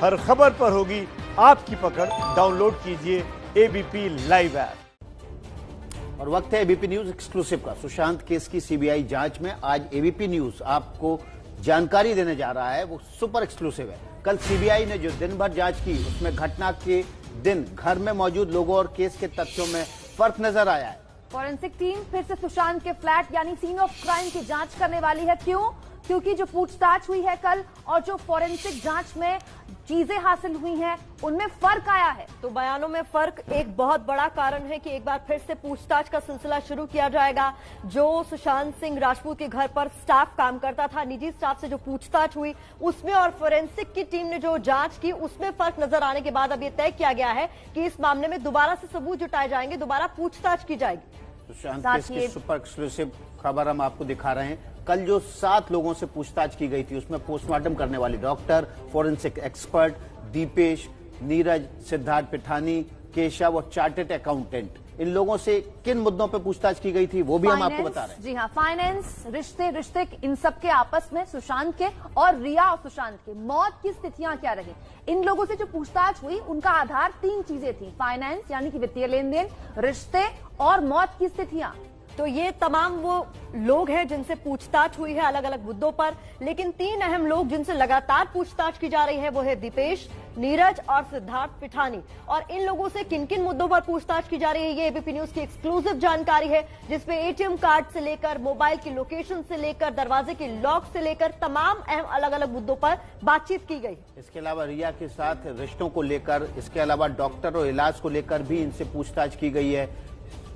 हर खबर पर होगी आपकी पकड़। डाउनलोड कीजिए एबीपी लाइव ऐप। और वक्त है एबीपी न्यूज एक्सक्लूसिव का। सुशांत केस की सीबीआई जांच में आज एबीपी न्यूज आपको जानकारी देने जा रहा है, वो सुपर एक्सक्लूसिव है। कल सीबीआई ने जो दिन भर जांच की, उसमें घटना के दिन घर में मौजूद लोगों और केस के तथ्यों में फर्क नजर आया है। फॉरेंसिक टीम फिर से सुशांत के फ्लैट यानी सीन ऑफ क्राइम की जांच करने वाली है। क्यों? क्योंकि जो पूछताछ हुई है कल और जो फॉरेंसिक जांच में चीजें हासिल हुई हैं, उनमें फर्क आया है। तो बयानों में फर्क एक बहुत बड़ा कारण है कि एक बार फिर से पूछताछ का सिलसिला शुरू किया जाएगा। जो सुशांत सिंह राजपूत के घर पर स्टाफ काम करता था, निजी स्टाफ से जो पूछताछ हुई उसमें और फोरेंसिक की टीम ने जो जांच की उसमें फर्क नजर आने के बाद अब यह तय किया गया है कि इस मामले में दोबारा से सबूत जुटाए जाएंगे, दोबारा पूछताछ की जाएगी। सुशांत केस की सुपर एक्सक्लूसिव खबर हम आपको दिखा रहे हैं। कल जो 7 लोगों से पूछताछ की गई थी, उसमें पोस्टमार्टम करने वाले doctor, forensic expert, Deepesh, Neeraj, Siddharth Pithani, Keshav और चार्टेड अकाउंटेंट, इन लोगों से किन मुद्दों पर पूछताछ की गई थी वो भी हम आपको बता रहे हैं। जी हाँ, फाइनेंस, रिश्ते इन सब के आपस में, सुशांत के और रिया और सुशांत के मौत की स्थितियां क्या रही, इन लोगों से जो पूछताछ हुई उनका आधार 3 चीजें थी। फाइनेंस यानी कि वित्तीय लेन देन, रिश्ते और मौत की स्थितियां। तो ये तमाम वो लोग हैं जिनसे पूछताछ हुई है अलग अलग मुद्दों पर, लेकिन 3 अहम लोग जिनसे लगातार पूछताछ की जा रही है वो है दीपेश, नीरज और सिद्धार्थ पिठानी। और इन लोगों से किन किन मुद्दों पर पूछताछ की जा रही है, ये एबीपी न्यूज की एक्सक्लूसिव जानकारी है, जिसमें एटीएम कार्ड से लेकर मोबाइल की लोकेशन से लेकर दरवाजे के लॉक से लेकर तमाम अहम अलग अलग मुद्दों पर बातचीत की गई। इसके अलावा रिया के साथ रिश्तों को लेकर, इसके अलावा डॉक्टर और इलाज को लेकर भी इनसे पूछताछ की गई है।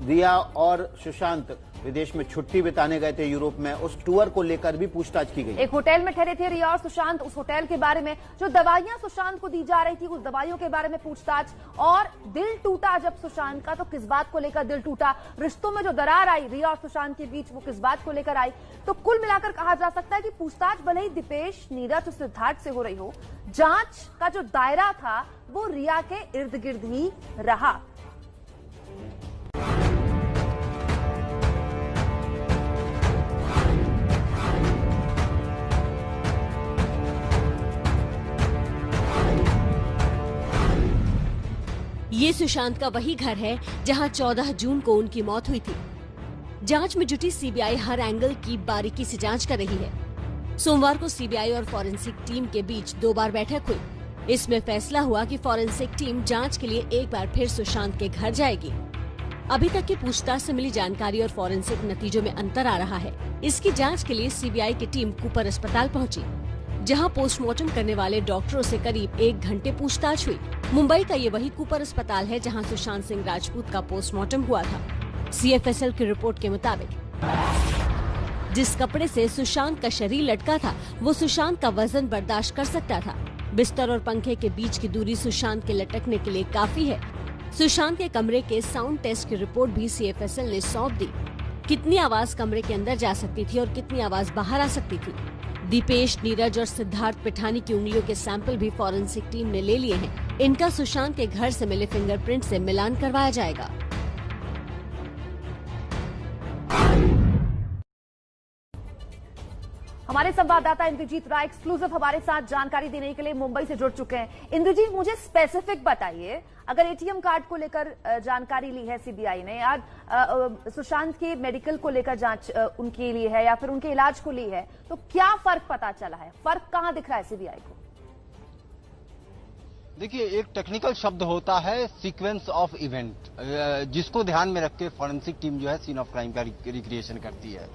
रिया और सुशांत विदेश में छुट्टी बिताने गए थे यूरोप में, उस टूर को लेकर भी पूछताछ की गई। एक होटल में ठहरे थे रिया और सुशांत, उस होटल के बारे में, जो दवाइयां सुशांत को दी जा रही थी उस दवाइयों के बारे में पूछताछ। और दिल टूटा जब सुशांत का, तो किस बात को लेकर दिल टूटा, रिश्तों में जो दरार आई रिया और सुशांत के बीच, वो किस बात को लेकर आई। तो कुल मिलाकर कहा जा सकता है कि पूछताछ भले ही दीपेश, नीरज और सिद्धार्थ से हो रही हो, जांच का जो दायरा था वो रिया के इर्द गिर्द ही रहा। ये सुशांत का वही घर है जहां 14 जून को उनकी मौत हुई थी। जांच में जुटी सीबीआई हर एंगल की बारीकी से जांच कर रही है। सोमवार को सीबीआई और फॉरेंसिक टीम के बीच 2 बार बैठक हुई। इसमें फैसला हुआ कि फॉरेंसिक टीम जांच के लिए एक बार फिर सुशांत के घर जाएगी। अभी तक की पूछताछ से मिली जानकारी और फॉरेंसिक नतीजों में अंतर आ रहा है। इसकी जाँच के लिए सीबीआई की टीम कूपर अस्पताल पहुँची, जहां पोस्टमार्टम करने वाले डॉक्टरों से करीब 1 घंटे पूछताछ हुई। मुंबई का ये वही कूपर अस्पताल है जहां सुशांत सिंह राजपूत का पोस्टमार्टम हुआ था। सीएफएसएल की रिपोर्ट के मुताबिक जिस कपड़े से सुशांत का शरीर लटका था, वो सुशांत का वजन बर्दाश्त कर सकता था। बिस्तर और पंखे के बीच की दूरी सुशांत के लटकने के लिए काफी है। सुशांत के कमरे के साउंड टेस्ट की रिपोर्ट भी सीएफएसएल ने सौंप दी। कितनी आवाज कमरे के अंदर जा सकती थी और कितनी आवाज बाहर आ सकती थी। दीपेश, नीरज और सिद्धार्थ पिठानी की उंगलियों के सैंपल भी फॉरेंसिक टीम ने ले लिए हैं। इनका सुशांत के घर से मिले फिंगरप्रिंट से मिलान करवाया जाएगा। हमारे संवाददाता इंद्रजीत राय एक्सक्लूसिव हमारे साथ जानकारी देने के लिए मुंबई से जुड़ चुके हैं। इंद्रजीत, मुझे स्पेसिफिक बताइए, अगर एटीएम कार्ड को लेकर जानकारी ली है सीबीआई ने, आज सुशांत के मेडिकल को लेकर जांच उनके लिए है या फिर उनके इलाज को ली है, तो क्या फर्क पता चला है? फर्क कहां दिख रहा है सीबीआई को? देखिए, एक टेक्निकल शब्द होता है सीक्वेंस ऑफ इवेंट, जिसको ध्यान में रख के फॉरेंसिक टीम जो है सीन ऑफ क्राइम का रिक्रिएशन करती है।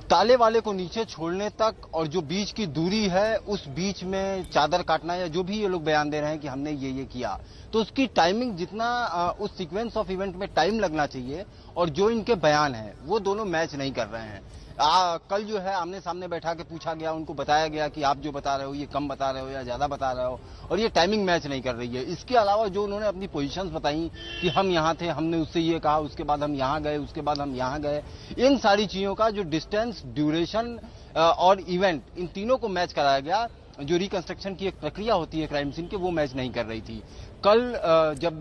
ताले वाले को नीचे छोड़ने तक और जो बीच की दूरी है, उस बीच में चादर काटना या जो भी ये लोग बयान दे रहे हैं कि हमने ये किया, तो उसकी टाइमिंग जितना उस सीक्वेंस ऑफ इवेंट में टाइम लगना चाहिए और जो इनके बयान हैं वो दोनों मैच नहीं कर रहे हैं। कल जो है आमने सामने बैठा के पूछा गया, उनको बताया गया कि आप जो बता रहे हो ये कम बता रहे हो या ज्यादा बता रहे हो, और ये टाइमिंग मैच नहीं कर रही है। इसके अलावा जो उन्होंने अपनी पोजीशंस बताई कि हम यहाँ थे, हमने उससे ये कहा, उसके बाद हम यहाँ गए, उसके बाद हम यहाँ गए, इन सारी चीजों का जो डिस्टेंस, ड्यूरेशन और इवेंट, इन तीनों को मैच कराया गया। जो रिकंस्ट्रक्शन की एक प्रक्रिया होती है क्राइम सीन के, वो मैच नहीं कर रही थी। कल जब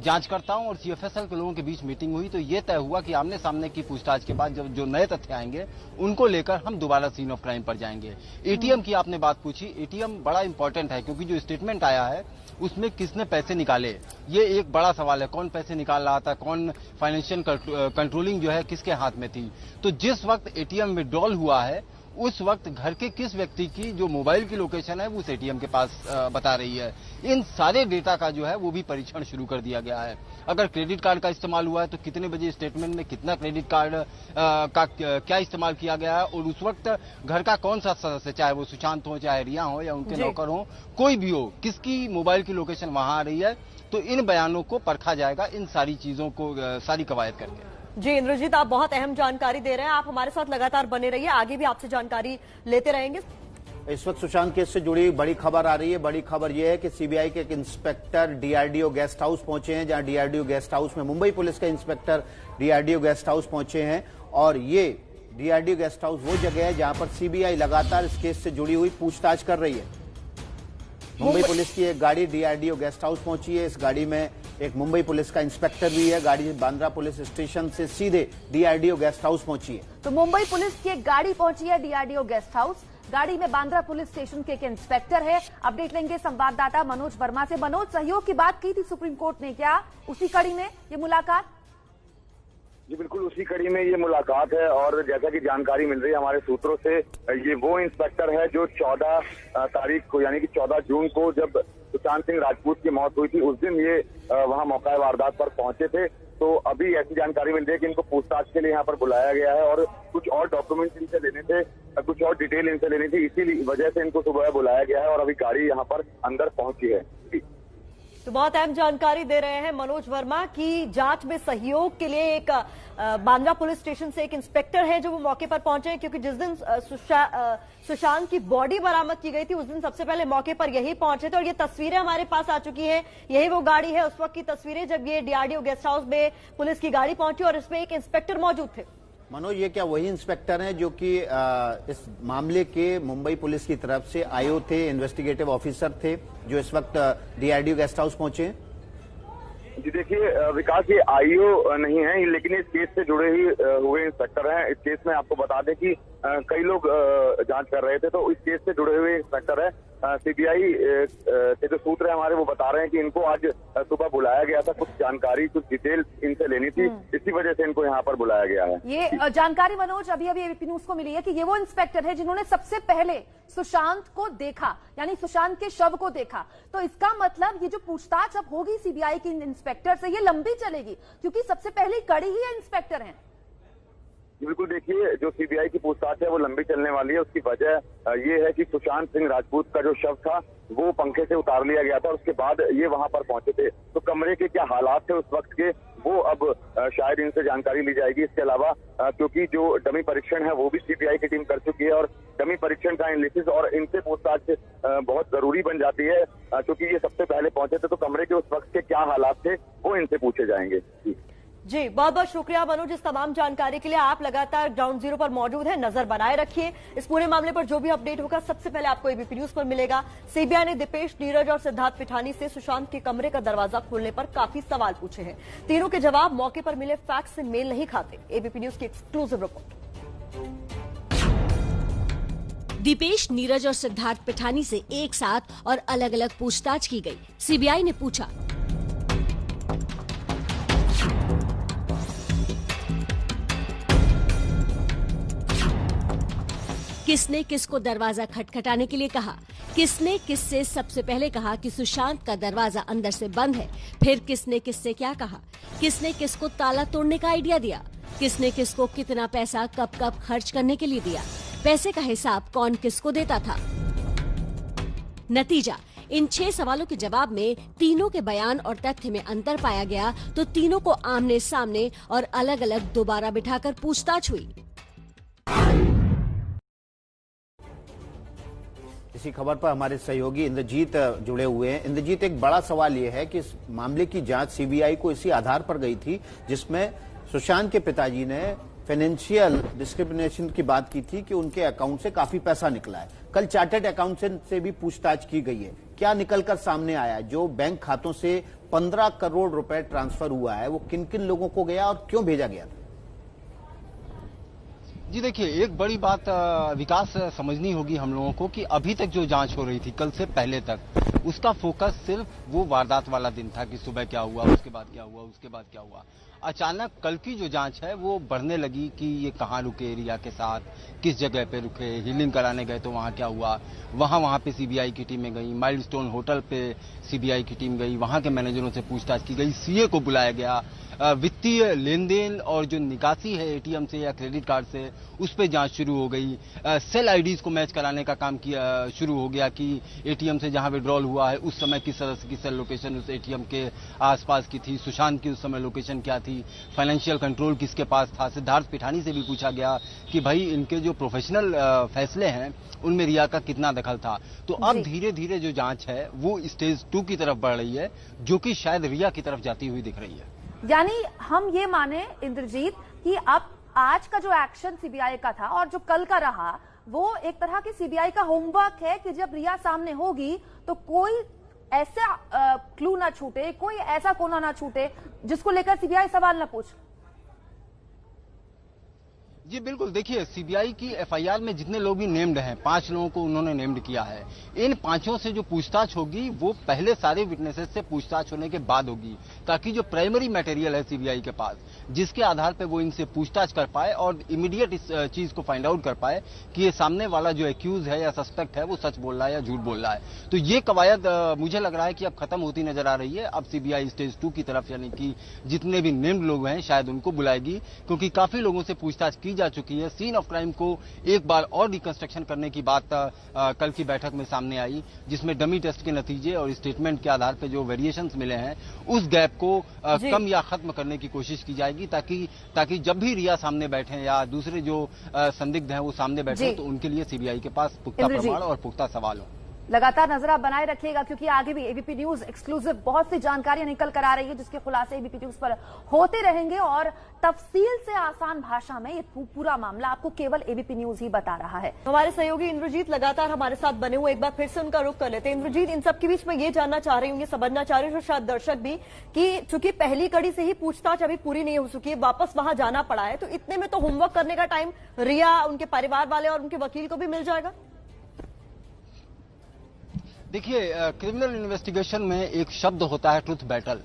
जांचकर्ताओं और सीएफएसएल के लोगों के बीच मीटिंग हुई तो ये तय हुआ कि आमने सामने की पूछताछ के बाद जब जो नए तथ्य आएंगे उनको लेकर हम दोबारा सीन ऑफ क्राइम पर जाएंगे। एटीएम की आपने बात पूछी, एटीएम बड़ा इंपॉर्टेंट है क्योंकि जो स्टेटमेंट आया है उसमें किसने पैसे निकाले, ये एक बड़ा सवाल है। कौन पैसे निकाल रहा था, कौन फाइनेंशियल कंट्रोलिंग जो है किसके हाथ में थी। तो जिस वक्त एटीएम विड्रॉल हुआ है उस वक्त घर के किस व्यक्ति की जो मोबाइल की लोकेशन है वो उस एटीएम के पास बता रही है। इन सारे डेटा का जो है वो भी परीक्षण शुरू कर दिया गया है। अगर क्रेडिट कार्ड का इस्तेमाल हुआ है तो कितने बजे स्टेटमेंट में कितना क्रेडिट कार्ड का क्या इस्तेमाल किया गया है, और उस वक्त घर का कौन सा सदस्य, चाहे वो सुशांत हो, चाहे रिया हो या उनके नौकर हो, कोई भी हो, किसकी मोबाइल की लोकेशन वहां आ रही है। तो इन बयानों को परखा जाएगा, इन सारी चीजों को सारी कवायद करके। जी इंद्रजीत, आप बहुत अहम जानकारी दे रहे हैं। आप हमारे साथ लगातार बने रहिए, आगे भी आपसे जानकारी लेते रहेंगे। इस वक्त सुशांत केस से जुड़ी बड़ी खबर आ रही है। बड़ी खबर यह है कि सीबीआई के एक इंस्पेक्टर डीआरडीओ गेस्ट हाउस पहुंचे हैं, जहां डीआरडीओ गेस्ट हाउस में मुंबई पुलिस के इंस्पेक्टर डीआरडीओ गेस्ट हाउस पहुंचे हैं। और ये डीआरडीओ गेस्ट हाउस वो जगह है जहां पर सीबीआई लगातार इस केस से जुड़ी हुई पूछताछ कर रही है। मुंबई पुलिस की एक गाड़ी डीआरडीओ गेस्ट हाउस पहुंची है। इस गाड़ी में एक मुंबई पुलिस का इंस्पेक्टर भी है। गाड़ी बांद्रा पुलिस स्टेशन से सीधे डीआरडीओ गेस्ट हाउस पहुंची है। तो मुंबई पुलिस की एक गाड़ी पहुंची है डीआरडीओ गेस्ट हाउस। गाड़ी में बांद्रा पुलिस स्टेशन के एक इंस्पेक्टर है। अपडेट लेंगे संवाददाता मनोज वर्मा से। मनोज, सहयोग की बात की थी सुप्रीम कोर्ट ने, क्या उसी कड़ी में ये मुलाकात? जी बिल्कुल, उसी कड़ी में ये मुलाकात है। और जैसा कि जानकारी मिल रही है हमारे सूत्रों से, ये वो इंस्पेक्टर है जो 14 तारीख को यानी कि 14 जून को जब सुशांत सिंह राजपूत की मौत हुई थी उस दिन ये वहां मौका वारदात पर पहुंचे थे। तो अभी ऐसी जानकारी मिल रही है कि इनको पूछताछ के लिए यहाँ पर बुलाया गया है और कुछ और डॉक्यूमेंट्स इनसे लेने थे, कुछ और डिटेल इनसे लेनी थी, इसी वजह से इनको सुबह बुलाया गया है और अभी गाड़ी यहाँ पर अंदर पहुंची है। तो बहुत अहम जानकारी दे रहे हैं मनोज वर्मा की जांच में सहयोग के लिए एक बांद्रा पुलिस स्टेशन से एक इंस्पेक्टर है जो वो मौके पर पहुंचे हैं, क्योंकि जिस दिन सुशांत की बॉडी बरामद की गई थी उस दिन सबसे पहले मौके पर यही पहुंचे थे। और ये तस्वीरें हमारे पास आ चुकी हैं, यही वो गाड़ी है उस वक्त की तस्वीरें जब ये डीआरडीओ गेस्ट हाउस में पुलिस की गाड़ी पहुंची और इसमें एक इंस्पेक्टर मौजूद थे। मनोज, ये क्या वही इंस्पेक्टर हैं जो कि इस मामले के मुंबई पुलिस की तरफ से आईओ थे, इन्वेस्टिगेटिव ऑफिसर थे, जो इस वक्त डीआरडीओ गेस्ट हाउस पहुंचे हैं? जी देखिए विकास, ये आईओ नहीं है लेकिन इस केस से जुड़े ही हुए इंस्पेक्टर हैं। इस केस में आपको बता दें कि कई लोग जांच कर रहे थे, तो इस केस से जुड़े हुए इंस्पेक्टर है। सीबीआई के जो सूत्र है हमारे वो बता रहे हैं कि इनको आज सुबह बुलाया गया था, कुछ जानकारी कुछ डिटेल इनसे लेनी थी, इसी वजह से इनको यहाँ पर बुलाया गया है। ये जानकारी मनोज अभी एबीपी न्यूज को मिली है कि ये वो इंस्पेक्टर है जिन्होंने सबसे पहले सुशांत को देखा, यानी सुशांत के शव को देखा। तो इसका मतलब ये जो पूछताछ अब होगी सीबीआई की इंस्पेक्टर से, ये लंबी चलेगी क्योंकि सबसे पहली कड़ी ही इंस्पेक्टर है। बिल्कुल, देखिए जो सीबीआई की पूछताछ है वो लंबी चलने वाली है। उसकी वजह ये है कि सुशांत सिंह राजपूत का जो शव था वो पंखे से उतार लिया गया था और उसके बाद ये वहां पर पहुंचे थे। तो कमरे के क्या हालात थे उस वक्त के, वो अब शायद इनसे जानकारी ली जाएगी। इसके अलावा क्योंकि जो डमी परीक्षण है वो भी सीबीआई की टीम कर चुकी है और डमी परीक्षण का एनालिसिस और इनसे पूछताछ बहुत जरूरी बन जाती है, क्योंकि ये सबसे पहले पहुंचे थे। तो कमरे के उस वक्त के क्या हालात थे वो इनसे पूछे जाएंगे। जी बहुत बहुत शुक्रिया मनोज इस तमाम जानकारी के लिए। आप लगातार ग्राउंड जीरो पर मौजूद हैं, नजर बनाए रखिए। इस पूरे मामले पर जो भी अपडेट होगा सबसे पहले आपको एबीपी न्यूज पर मिलेगा। सीबीआई ने दीपेश, नीरज और सिद्धार्थ पिठानी से सुशांत के कमरे का दरवाजा खोलने पर काफी सवाल पूछे हैं। तीनों के जवाब मौके पर मिले फैक्ट से मेल नहीं खाते। एबीपी न्यूज की एक्सक्लूसिव रिपोर्ट। दीपेश, नीरज और सिद्धार्थ पिठानी से एक साथ और अलग अलग पूछताछ की गई। सीबीआई ने पूछा, किसने किसको दरवाजा खटखटाने के लिए कहा, किसने किससे सबसे पहले कहा कि सुशांत का दरवाजा अंदर से बंद है, फिर किसने किससे क्या कहा, किसने किसको ताला तोड़ने का आइडिया दिया, किसने किसको कितना पैसा कब कब खर्च करने के लिए दिया, पैसे का हिसाब कौन किसको देता था। नतीजा, इन 6 सवालों के जवाब में तीनों के बयान और तथ्य में अंतर पाया गया, तो तीनों को आमने सामने और अलग अलग दोबारा बिठाकर पूछताछ हुई। इसी खबर पर हमारे सहयोगी इंद्रजीत जुड़े हुए हैं। इंद्रजीत, एक बड़ा सवाल यह है कि इस मामले की जांच सीबीआई को इसी आधार पर गई थी जिसमें सुशांत के पिताजी ने फाइनेंशियल डिस्क्रिमिनेशन की बात की थी कि उनके अकाउंट से काफी पैसा निकला है। कल चार्टर्ड अकाउंटेंट से भी पूछताछ की गई है, क्या निकलकर सामने आया? जो बैंक खातों से 15 करोड़ रुपए ट्रांसफर हुआ है वो किन किन लोगों को गया और क्यों भेजा गया था? जी देखिए, एक बड़ी बात विकास समझनी होगी हम लोगों को कि अभी तक जो जांच हो रही थी कल से पहले तक, उसका फोकस सिर्फ वो वारदात वाला दिन था कि सुबह क्या हुआ, उसके बाद क्या हुआ, उसके बाद क्या हुआ। अचानक कल की जो जांच है वो बढ़ने लगी कि ये कहाँ रुके रिया के साथ, किस जगह पे रुके, हीलिंग कराने गए तो वहाँ क्या हुआ, वहाँ पे सीबीआई की टीमें गई, माइलस्टोन होटल पे सीबीआई की टीम गई, वहाँ के मैनेजरों से पूछताछ की गई, सीए को बुलाया गया, वित्तीय लेन देन और जो निकासी है एटीएम से या क्रेडिट कार्ड से उस पर जांच शुरू हो गई, सेल आईडीज को मैच कराने का काम किया शुरू हो गया कि एटीएम से जहां विड्रॉल हुआ है उस समय किस तरह की सेल लोकेशन उस एटीएम के आसपास की थी, सुशांत की उस समय लोकेशन क्या थी, फाइनेंशियल कंट्रोल किसके पास था। सिद्धार्थ पिठानी से भी पूछा गया कि भाई इनके जो प्रोफेशनल फैसले हैं उनमें रिया का कितना दखल था। तो अब धीरे धीरे जो जांच है वो स्टेज 2 की तरफ बढ़ रही है, जो कि शायद रिया की तरफ जाती हुई दिख रही है। यानी हम ये माने इंद्रजीत कि अब आज का जो एक्शन सीबीआई का था और जो कल का रहा वो एक तरह की सीबीआई का होमवर्क है कि जब रिया सामने होगी तो कोई ऐसा क्लू ना छूटे, कोई ऐसा कोना ना छूटे जिसको लेकर सीबीआई सवाल ना पूछ। जी बिल्कुल, देखिए सीबीआई की एफआईआर में जितने लोग भी नेम्ड हैं, 5 लोगों को उन्होंने नेम्ड किया है। इन 5 से जो पूछताछ होगी वो पहले सारे विटनेसेस से पूछताछ होने के बाद होगी, ताकि जो प्राइमरी मटेरियल है सीबीआई के पास जिसके आधार पर वो इनसे पूछताछ कर पाए और इमीडिएट इस चीज को फाइंड आउट कर पाए कि ये सामने वाला जो एक्यूज है या सस्पेक्ट है वो सच बोल रहा है या झूठ बोल रहा है। तो ये कवायद मुझे लग रहा है कि अब खत्म होती नजर आ रही है। अब सीबीआई स्टेज 2 की तरफ यानी कि जितने भी नेम्ड लोग हैं शायद उनको बुलाएगी, क्योंकि काफी लोगों से पूछताछ की जा चुकी है। सीन ऑफ क्राइम को एक बार और रिकंस्ट्रक्शन करने की बात कल की बैठक में सामने आई, जिसमें डमी टेस्ट के नतीजे और स्टेटमेंट के आधार पर जो वेरिएशंस मिले हैं उस गैप को कम या खत्म करने की कोशिश की जाएगी, ताकि जब भी रिया सामने बैठे या दूसरे जो संदिग्ध हैं वो सामने बैठे तो उनके लिए सीबीआई के पास पुख्ता प्रमाण और पुख्ता सवाल हो। लगातार नजर आप बनाए रखिएगा क्योंकि आगे भी एबीपी न्यूज एक्सक्लूसिव बहुत सी जानकारियां निकल कर आ रही है जिसके खुलासे एबीपी न्यूज पर होते रहेंगे और तफसील से आसान भाषा में ये पूरा मामला आपको केवल एबीपी न्यूज ही बता रहा है। हमारे सहयोगी इंद्रजीत लगातार हमारे साथ बने हुए, एक बार फिर से उनका रुख कर लेते हैं। इंद्रजीत, इन सबके बीच में ये जानना चाह रही हूँ, ये समझना चाह रही हूँ शायद दर्शक भी, कि चूंकि पहली कड़ी से ही पूछताछ अभी पूरी नहीं हो चुकी है, वापस वहां जाना पड़ा है, तो इतने में तो होमवर्क करने का टाइम रिया, उनके परिवार वाले और उनके वकील को भी मिल जाएगा। देखिए, क्रिमिनल इन्वेस्टिगेशन में एक शब्द होता है ट्रुथ बैटल।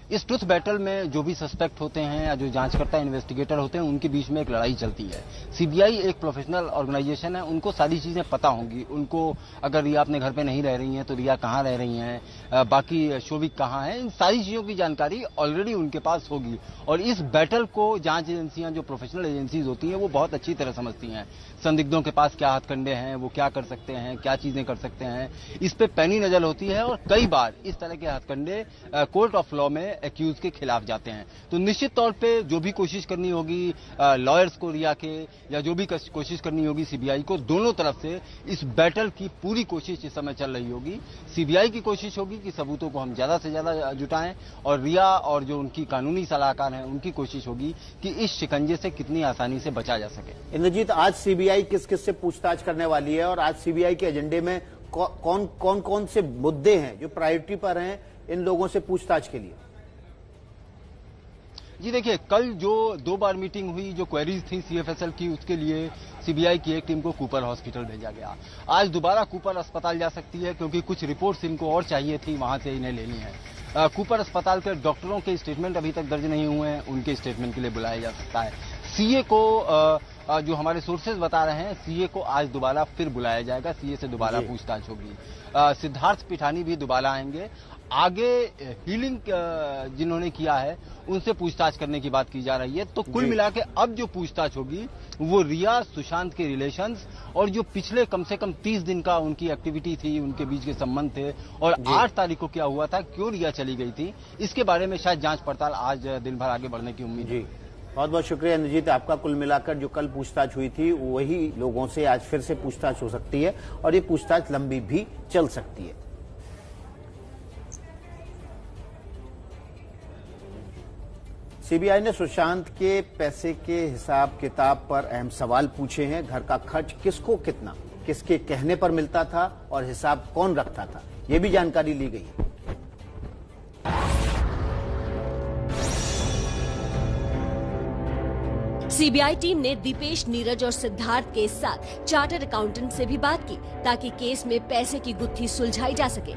इस ट्रुथ बैटल में जो भी सस्पेक्ट होते हैं या जो जांचकर्ता इन्वेस्टिगेटर होते हैं उनके बीच में एक लड़ाई चलती है। सीबीआई एक प्रोफेशनल ऑर्गेनाइजेशन है, उनको सारी चीजें पता होंगी। उनको अगर रिया अपने घर पे नहीं रह रही हैं तो रिया कहाँ रह रही हैं, बाकी शोविक कहाँ है, इन सारी चीजों की जानकारी ऑलरेडी उनके पास होगी। और इस बैटल को जांच एजेंसियां, जो प्रोफेशनल एजेंसीज होती हैं, वो बहुत अच्छी तरह समझती हैं। संदिग्धों के पास क्या हथकंडे हैं, वो क्या कर सकते हैं, क्या चीजें कर सकते हैं, इस पे पैनी नजर होती है। और कई बार इस तरह के हथकंडे कोर्ट ऑफ लॉ में एक्यूज के खिलाफ जाते हैं। तो निश्चित तौर पे जो भी कोशिश करनी होगी लॉयर्स को रिया के, या जो भी कोशिश करनी होगी सीबीआई को, दोनों तरफ से इस बैटल की पूरी कोशिश इस समय चल रही होगी। सीबीआई की कोशिश होगी कि सबूतों को हम ज्यादा से ज्यादा जुटाएं, और रिया और जो उनकी कानूनी सलाहकार हैं उनकी कोशिश होगी कि इस शिकंजे से कितनी आसानी से बचा जा सके। इंद्रजीत, आज सीबीआई किस किस से पूछताछ करने वाली है और आज सीबीआई के एजेंडे में कौन से मुद्दे हैं जो प्रायोरिटी पर हैं इन लोगों से पूछताछ के लिए? जी देखिए, कल जो 2 बार मीटिंग हुई, जो क्वेरीज थी सीएफएसएल की, उसके लिए सीबीआई की एक टीम को कूपर हॉस्पिटल भेजा गया। आज दोबारा कूपर अस्पताल जा सकती है क्योंकि कुछ रिपोर्ट्स इनको और चाहिए थी, वहां से इन्हें लेनी है। कूपर अस्पताल के डॉक्टरों के स्टेटमेंट अभी तक दर्ज नहीं हुए हैं, उनके स्टेटमेंट के लिए बुलाया जा सकता है। सीए को जो हमारे सोर्सेज बता रहे हैं, सीए को आज दोबारा फिर बुलाया जाएगा, सीए से दोबारा पूछताछ होगी। सिद्धार्थ पिठानी भी दोबारा आएंगे। आगे हीलिंग जिन्होंने किया है उनसे पूछताछ करने की बात की जा रही है। तो कुल मिला के अब जो पूछताछ होगी वो रिया सुशांत के रिलेशंस और जो पिछले कम से कम 30 दिन का उनकी एक्टिविटी थी, उनके बीच के संबंध थे, और 8 तारीख को क्या हुआ था, क्यों रिया चली गई थी, इसके बारे में शायद जांच पड़ताल आज दिन भर आगे बढ़ने की उम्मीद है। बहुत बहुत शुक्रिया इंद्रजीत आपका। कुल मिलाकर जो कल पूछताछ हुई थी वही लोगों से आज फिर से पूछताछ हो सकती है और ये पूछताछ लंबी भी चल सकती है। सीबीआई ने सुशांत के पैसे के हिसाब किताब पर अहम सवाल पूछे हैं। घर का खर्च किसको कितना, किसके कहने पर मिलता था और हिसाब कौन रखता था, ये भी जानकारी ली गई है। सीबीआई टीम ने दीपेश, नीरज और सिद्धार्थ के साथ चार्टर्ड अकाउंटेंट से भी बात की ताकि केस में पैसे की गुत्थी सुलझाई जा सके।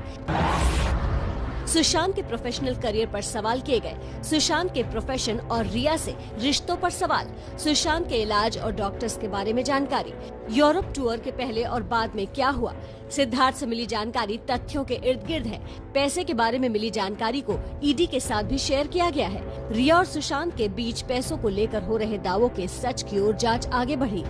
सुशांत के प्रोफेशनल करियर पर सवाल किए गए, सुशांत के प्रोफेशन और रिया से रिश्तों पर सवाल, सुशांत के इलाज और डॉक्टर्स के बारे में जानकारी, यूरोप टूर के पहले और बाद में क्या हुआ, सिद्धार्थ से मिली जानकारी तथ्यों के इर्द गिर्द है। पैसे के बारे में मिली जानकारी को ईडी के साथ भी शेयर किया गया है। रिया और सुशांत के बीच पैसों को लेकर हो रहे दावों के सच की ओर जांच आगे बढ़ी।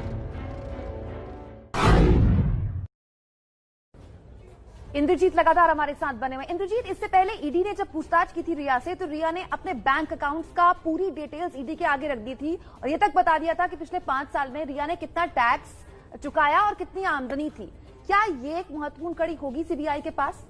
इंद्रजीत लगातार हमारे साथ बने हुए। इंद्रजीत, इससे पहले ईडी ने जब पूछताछ की थी रिया से, तो रिया ने अपने बैंक अकाउंट्स का पूरी डिटेल्स ईडी के आगे रख दी थी और ये तक बता दिया था कि पिछले 5 साल में रिया ने कितना टैक्स चुकाया और कितनी आमदनी थी। क्या ये एक महत्वपूर्ण कड़ी होगी सीबीआई के पास?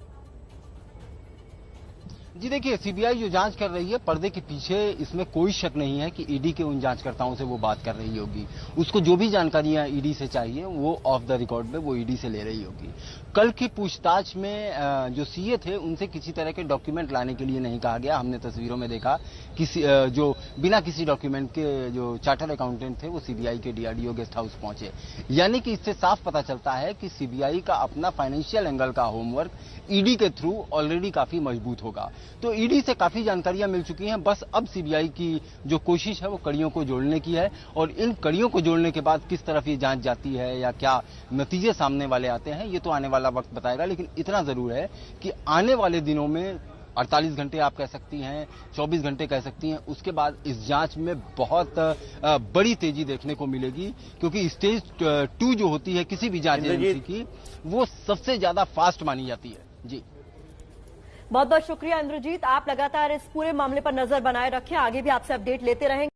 जी देखिए, सीबीआई जो जांच कर रही है पर्दे के पीछे, इसमें कोई शक नहीं है कि ईडी के उन जांचकर्ताओं से वो बात कर रही होगी। उसको जो भी जानकारियां ईडी से चाहिए वो ऑफ द रिकॉर्ड में वो ईडी से ले रही होगी। कल की पूछताछ में जो सीए थे उनसे किसी तरह के डॉक्यूमेंट लाने के लिए नहीं कहा गया। हमने तस्वीरों में देखा किसी जो बिना किसी डॉक्यूमेंट के जो चार्टर्ड अकाउंटेंट थे वो सीबीआई के डीआरडीओ गेस्ट हाउस पहुंचे। यानी कि इससे साफ पता चलता है कि सीबीआई का अपना फाइनेंशियल एंगल का होमवर्क ईडी के थ्रू ऑलरेडी काफी मजबूत होगा। तो ईडी से काफी जानकारियां मिल चुकी हैं, बस अब सीबीआई की जो कोशिश है वो कड़ियों को जोड़ने की है और इन कड़ियों को जोड़ने के बाद किस तरफ ये जांच जाती है या क्या नतीजे सामने वाले आते हैं, ये तो आने वाला वक्त बताएगा। लेकिन इतना जरूर है कि आने वाले दिनों में 48 घंटे आप कह सकती हैं, 24 घंटे कह सकती हैं, उसके बाद इस जांच में बहुत बड़ी तेजी देखने को मिलेगी, क्योंकि स्टेज 2 जो होती है किसी भी जांच एजेंसी की, वो सबसे ज्यादा फास्ट मानी जाती है। जी बहुत बहुत शुक्रिया इंद्रजीत, आप लगातार इस पूरे मामले पर नजर बनाए रखें, आगे भी आपसे अपडेट लेते रहेंगे।